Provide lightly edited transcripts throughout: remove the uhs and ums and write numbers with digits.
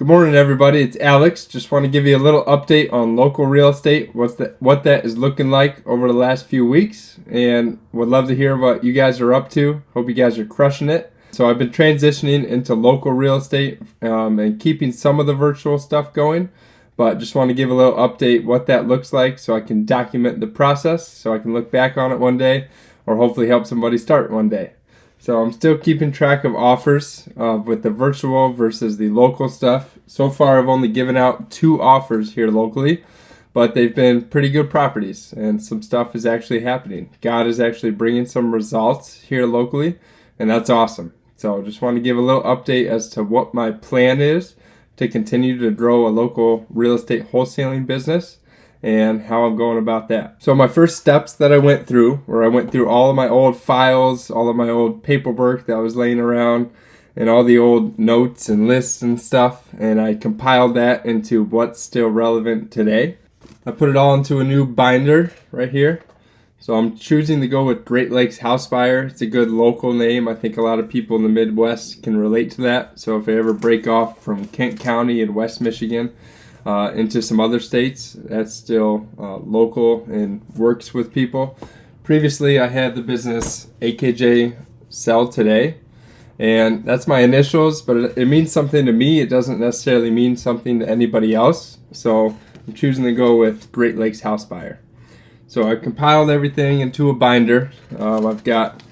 Good morning, everybody. It's Alex. Just want to give you a little update on local real estate, what that is looking like over the last few weeks, and would love to hear what you guys are up to. Hope you guys are crushing it. So I've been transitioning into local real estate and keeping some of the virtual stuff going, but just want to give a little update what that looks like so I can document the process so I can look back on it one day or hopefully help somebody start one day. So I'm still keeping track of offers with the virtual versus the local stuff. So far, I've only given out 2 offers here locally, but they've been pretty good properties, and some stuff is actually happening. God is actually bringing some results here locally, and that's awesome. So just want to give a little update as to what my plan is to continue to grow a local real estate wholesaling business and how I'm going about that. So my first steps that I went through, where I went through all of my old files, all of my old paperwork that was laying around, and all the old notes and lists and stuff, and I compiled that into what's still relevant today. I put it all into a new binder right here. So I'm choosing to go with Great Lakes House Buyer. It's a good local name. I think a lot of people in the Midwest can relate to that. So if I ever break off from Kent County in West Michigan, into some other states, that's still local and works with people. Previously, I had the business AKJ Sell Today, and that's my initials, but it means something to me. It doesn't necessarily mean something to anybody else, so I'm choosing to go with Great Lakes House Buyer. So I've compiled everything into a binder. I've got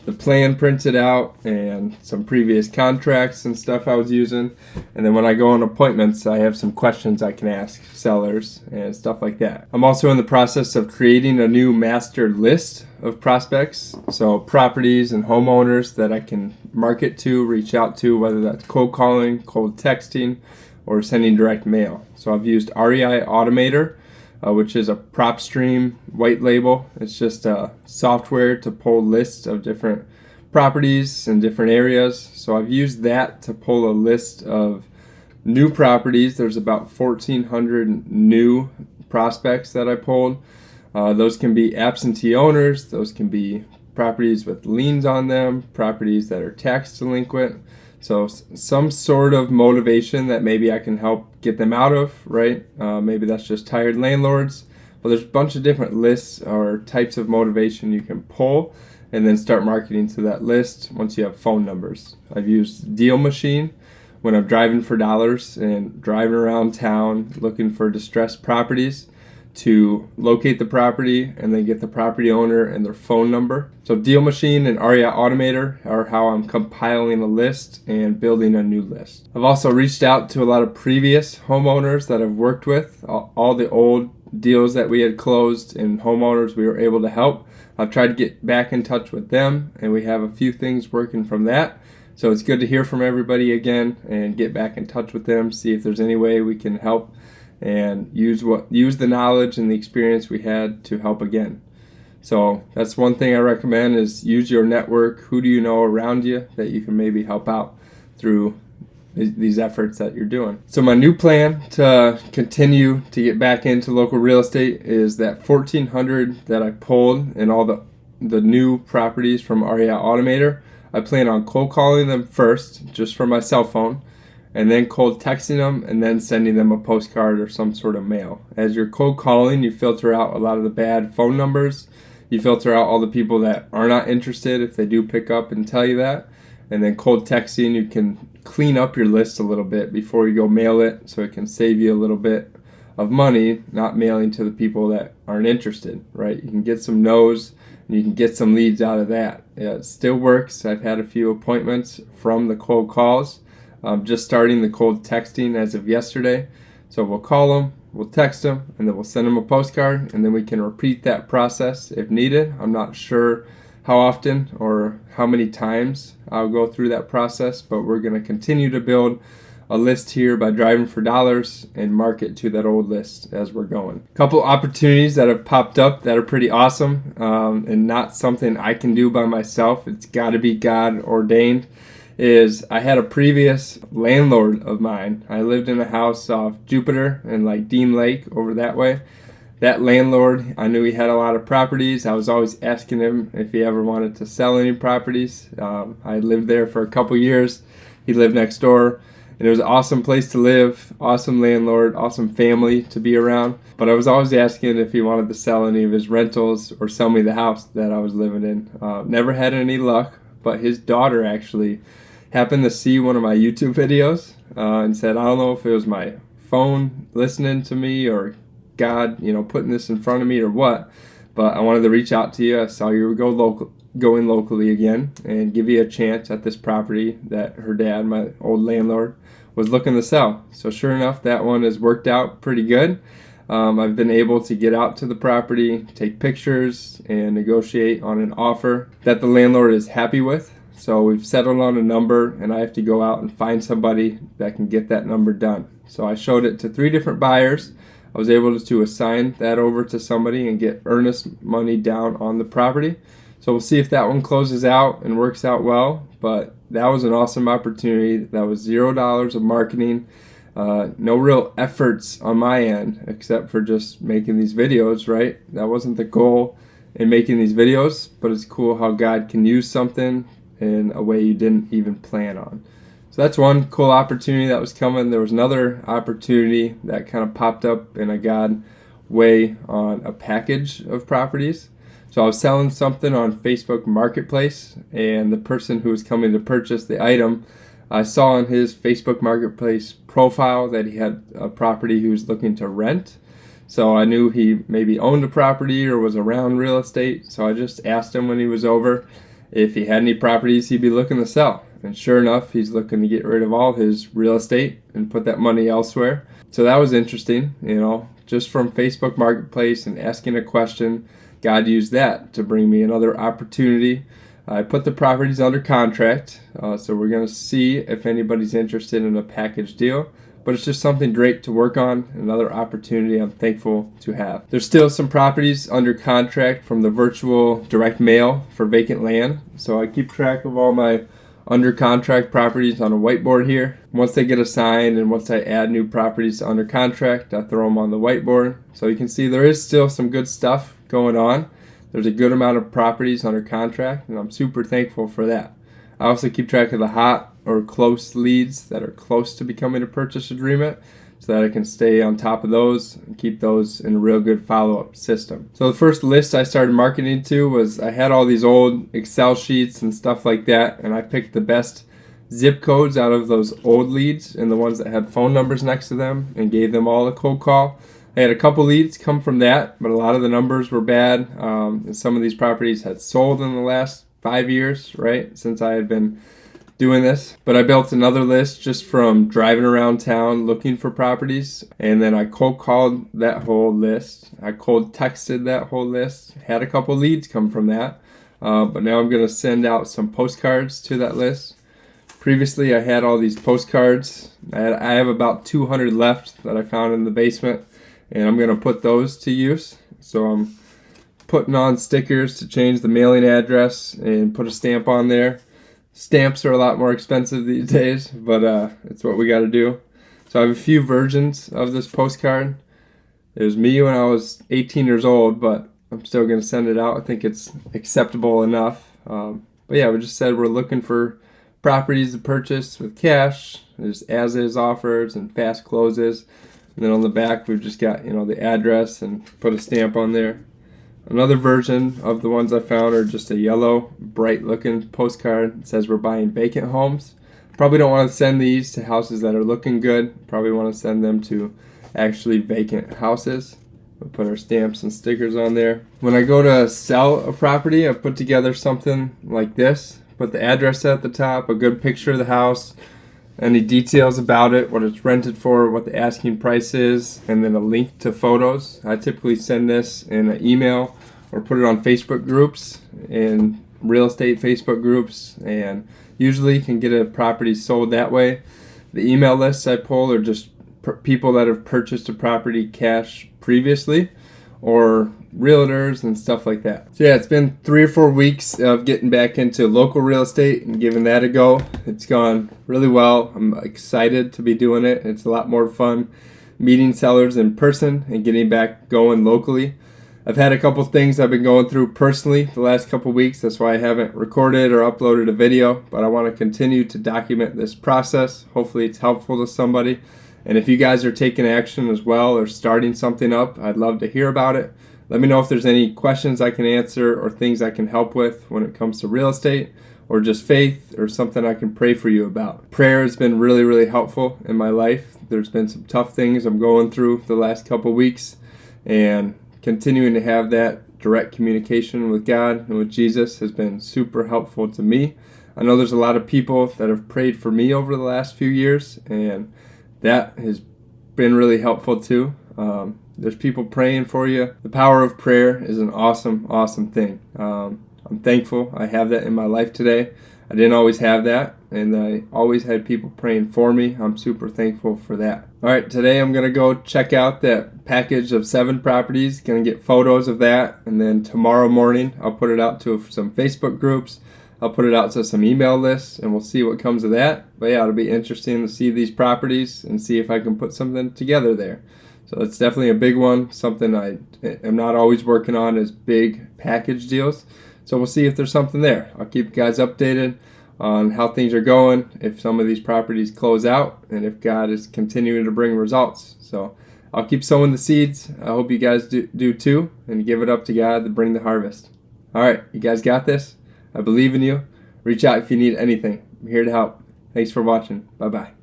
the plan printed out and some previous contracts and stuff I was using, and then when I go on appointments I have some questions I can ask sellers and stuff like that. I'm also in the process of creating a new master list of prospects, so properties and homeowners that I can market to, reach out to, whether that's cold calling, cold texting, or sending direct mail. So I've used REI Automator, which is a prop stream white label. It's just a software to pull lists of different properties in different areas. So I've used that to pull a list of new properties. There's about 1,400 new prospects that I pulled. Those can be absentee owners. Those can be properties with liens on them, properties that are tax delinquent. So some sort of motivation that maybe I can help get them out of, right? Maybe that's just tired landlords. But there's a bunch of different lists or types of motivation you can pull and then start marketing to that list once you have phone numbers. I've used DealMachine when I'm driving for dollars and driving around town looking for distressed properties to locate the property and then get the property owner and their phone number. So DealMachine and REI Automator are how I'm compiling a list and building a new list. I've also reached out to a lot of previous homeowners that I've worked with, all the old deals that we had closed and homeowners we were able to help. I've tried to get back in touch with them, and we have a few things working from that. So it's good to hear from everybody again and get back in touch with them, see if there's any way we can help and use the knowledge and the experience we had to help again. So that's one thing I recommend is use your network. Who do you know around you that you can maybe help out through these efforts that you're doing? So my new plan to continue to get back into local real estate is that 1,400 that I pulled and all the new properties from REI Automator. I plan on cold calling them first just from my cell phone, and then cold texting them, and then sending them a postcard or some sort of mail. As you're cold calling, you filter out a lot of the bad phone numbers. You filter out all the people that are not interested if they do pick up and tell you that. And then cold texting, you can clean up your list a little bit before you go mail it, so it can save you a little bit of money not mailing to the people that aren't interested, right? You can get some no's and you can get some leads out of that. Yeah, it still works. I've had a few appointments from the cold calls. Just starting the cold texting as of yesterday. So we'll call them, we'll text them, and then we'll send them a postcard, and then we can repeat that process if needed. I'm not sure how often or how many times I'll go through that process, but we're going to continue to build a list here by driving for dollars and market to that old list as we're going. A couple opportunities that have popped up that are pretty awesome and not something I can do by myself. It's got to be God ordained. Is I had a previous landlord of mine. I lived in a house off Jupiter and like Dean Lake over that way. That landlord, I knew he had a lot of properties. I was always asking him if he ever wanted to sell any properties. I lived there for a couple years. He lived next door. And it was an awesome place to live, awesome landlord, awesome family to be around. But I was always asking if he wanted to sell any of his rentals or sell me the house that I was living in. Never had any luck, but his daughter actually happened to see one of my YouTube videos and said, I don't know if it was my phone listening to me or God, putting this in front of me or what, but I wanted to reach out to you. I saw you were going locally again and give you a chance at this property that her dad, my old landlord, was looking to sell. So sure enough, that one has worked out pretty good. I've been able to get out to the property, take pictures, and negotiate on an offer that the landlord is happy with. So we've settled on a number, and I have to go out and find somebody that can get that number done. So I showed it to 3 different buyers. I was able to assign that over to somebody and get earnest money down on the property. So we'll see if that one closes out and works out well. But that was an awesome opportunity. That was $0 of marketing. No real efforts on my end except for just making these videos, right? That wasn't the goal in making these videos, but it's cool how God can use something in a way you didn't even plan on. So that's one cool opportunity that was coming. There was another opportunity that kind of popped up in a God way on a package of properties. So I was selling something on Facebook Marketplace, and the person who was coming to purchase the item, I saw on his Facebook Marketplace profile that he had a property he was looking to rent. So I knew he maybe owned a property or was around real estate. So I just asked him when he was over if he had any properties he'd be looking to sell. And sure enough, he's looking to get rid of all his real estate and put that money elsewhere. So that was interesting, just from Facebook Marketplace and asking a question, God used that to bring me another opportunity. I put the properties under contract, so we're going to see if anybody's interested in a package deal. But it's just something great to work on, another opportunity I'm thankful to have. There's still some properties under contract from the virtual direct mail for vacant land. So I keep track of all my under contract properties on a whiteboard here. Once they get assigned and once I add new properties to under contract, I throw them on the whiteboard. So you can see there is still some good stuff going on. There's a good amount of properties under contract, and I'm super thankful for that. I also keep track of the hot or close leads that are close to becoming a purchase agreement so that I can stay on top of those and keep those in a real good follow-up system. So the first list I started marketing to was I had all these old Excel sheets and stuff like that, and I picked the best zip codes out of those old leads and the ones that had phone numbers next to them and gave them all a cold call. I had a couple leads come from that, but a lot of the numbers were bad. And some of these properties had sold in the last 5 years, right, since I had been doing this. But I built another list just from driving around town looking for properties, and then I cold called that whole list. I cold texted that whole list, had a couple leads come from that, but now I'm going to send out some postcards to that list. Previously I had all these postcards. I have about 200 left that I found in the basement, and I'm going to put those to use. So I'm putting on stickers to change the mailing address and put a stamp on there. Stamps are a lot more expensive these days, but it's what we got to do. So I have a few versions of this postcard. It was me when I was 18 years old, but I'm still going to send it out. I think it's acceptable enough. But yeah, we just said we're looking for properties to purchase with cash. There's as-is offers and fast closes. And then on the back, we've just got, the address and put a stamp on there. Another version of the ones I found are just a yellow, bright-looking postcard. It says we're buying vacant homes. Probably don't want to send these to houses that are looking good. Probably want to send them to actually vacant houses. We'll put our stamps and stickers on there. When I go to sell a property, I put together something like this. Put the address at the top, a good picture of the house, any details about it, what it's rented for, what the asking price is, and then a link to photos. I typically send this in an email or put it on Facebook groups, in real estate Facebook groups, and usually can get a property sold that way. The email lists I pull are just people that have purchased a property cash previously, or realtors and stuff like that. So yeah, it's been 3 or 4 weeks of getting back into local real estate and giving that a go. It's gone really well. I'm excited to be doing it. It's a lot more fun meeting sellers in person and getting back going locally. I've had a couple things I've been going through personally the last couple weeks. That's why I haven't recorded or uploaded a video, but I want to continue to document this process. Hopefully it's helpful to somebody. And if you guys are taking action as well or starting something up, I'd love to hear about it. Let me know if there's any questions I can answer or things I can help with when it comes to real estate or just faith or something I can pray for you about. Prayer has been really, really helpful in my life. There's been some tough things I'm going through the last couple weeks, and continuing to have that direct communication with God and with Jesus has been super helpful to me. I know there's a lot of people that have prayed for me over the last few years, and that has been really helpful too. There's people praying for you. The power of prayer is an awesome, awesome thing. I'm thankful I have that in my life today. I didn't always have that, and I always had people praying for me. I'm super thankful for that. All right, today I'm going to go check out that package of 7 properties. Going to get photos of that, and then tomorrow morning I'll put it out to some Facebook groups. I'll put it out to some email lists, and we'll see what comes of that. But yeah, it'll be interesting to see these properties and see if I can put something together there. So it's definitely a big one, something I am not always working on is big package deals. So we'll see if there's something there. I'll keep you guys updated on how things are going, if some of these properties close out, and if God is continuing to bring results. So I'll keep sowing the seeds. I hope you guys do too, and give it up to God to bring the harvest. All right, you guys got this. I believe in you. Reach out if you need anything. I'm here to help. Thanks for watching. Bye-bye.